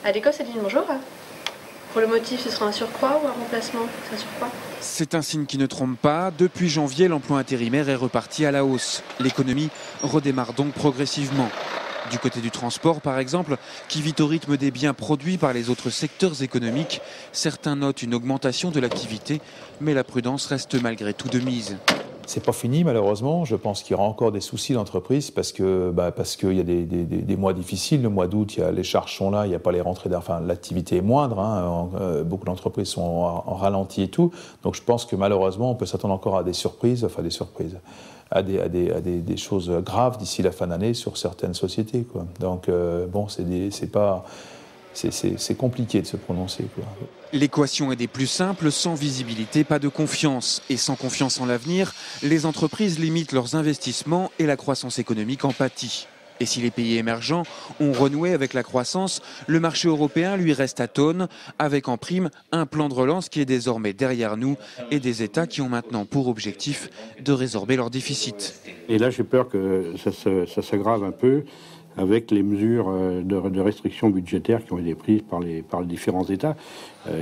À l'école, c'est dit bonjour. Pour le motif, ce sera un surcroît ou un remplacement? C'est un surcroît. C'est un signe qui ne trompe pas. Depuis janvier, l'emploi intérimaire est reparti à la hausse. L'économie redémarre donc progressivement. Du côté du transport, par exemple, qui vit au rythme des biens produits par les autres secteurs économiques, certains notent une augmentation de l'activité, mais la prudence reste malgré tout de mise. C'est pas fini malheureusement, je pense qu'il y aura encore des soucis d'entreprise parce qu'il y a des mois difficiles. Le mois d'août, les charges sont là, il n'y a pas les rentrées d'argent, l'activité est moindre, beaucoup d'entreprises sont en ralenti et tout. Donc je pense que malheureusement on peut s'attendre encore à des surprises, à des choses graves d'ici la fin d'année sur certaines sociétés, quoi. Donc c'est compliqué de se prononcer, quoi. L'équation est des plus simples, sans visibilité, pas de confiance. Et sans confiance en l'avenir, les entreprises limitent leurs investissements et la croissance économique en pâtit. Et si les pays émergents ont renoué avec la croissance, le marché européen lui reste atone, avec en prime un plan de relance qui est désormais derrière nous et des États qui ont maintenant pour objectif de résorber leur déficit. Et là, j'ai peur que ça s'aggrave un peu avec les mesures de restrictions budgétaires qui ont été prises par les différents États,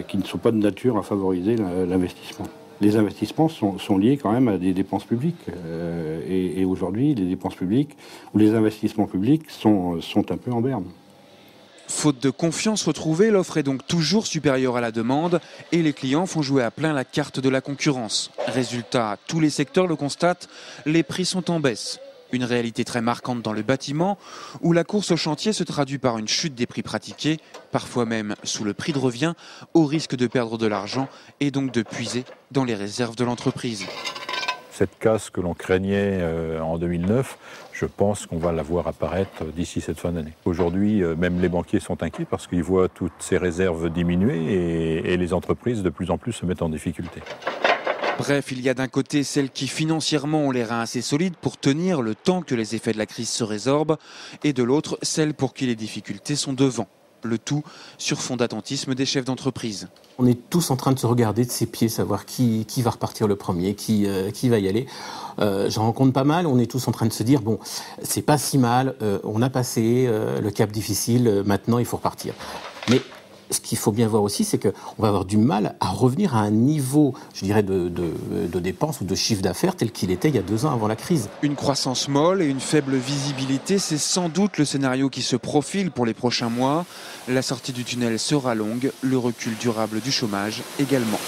qui ne sont pas de nature à favoriser l'investissement. Les investissements sont liés quand même à des dépenses publiques. Et aujourd'hui, les dépenses publiques ou les investissements publics sont un peu en berne. Faute de confiance retrouvée, l'offre est donc toujours supérieure à la demande et les clients font jouer à plein la carte de la concurrence. Résultat, tous les secteurs le constatent, les prix sont en baisse. Une réalité très marquante dans le bâtiment, où la course au chantier se traduit par une chute des prix pratiqués, parfois même sous le prix de revient, au risque de perdre de l'argent et donc de puiser dans les réserves de l'entreprise. Cette casse que l'on craignait en 2009, je pense qu'on va la voir apparaître d'ici cette fin d'année. Aujourd'hui, même les banquiers sont inquiets parce qu'ils voient toutes ces réserves diminuer et les entreprises de plus en plus se mettent en difficulté. Bref, il y a d'un côté celles qui financièrement ont les reins assez solides pour tenir le temps que les effets de la crise se résorbent, et de l'autre, celles pour qui les difficultés sont devant. Le tout sur fond d'attentisme des chefs d'entreprise. On est tous en train de se regarder de ses pieds, savoir qui va repartir le premier, qui va y aller. J'en rencontre pas mal, on est tous en train de se dire, bon, c'est pas si mal, on a passé le cap difficile, maintenant il faut repartir. Mais ce qu'il faut bien voir aussi, c'est qu'on va avoir du mal à revenir à un niveau, je dirais, de dépenses ou de chiffre d'affaires tel qu'il était il y a 2 ans avant la crise. Une croissance molle et une faible visibilité, c'est sans doute le scénario qui se profile pour les prochains mois. La sortie du tunnel sera longue, le recul durable du chômage également.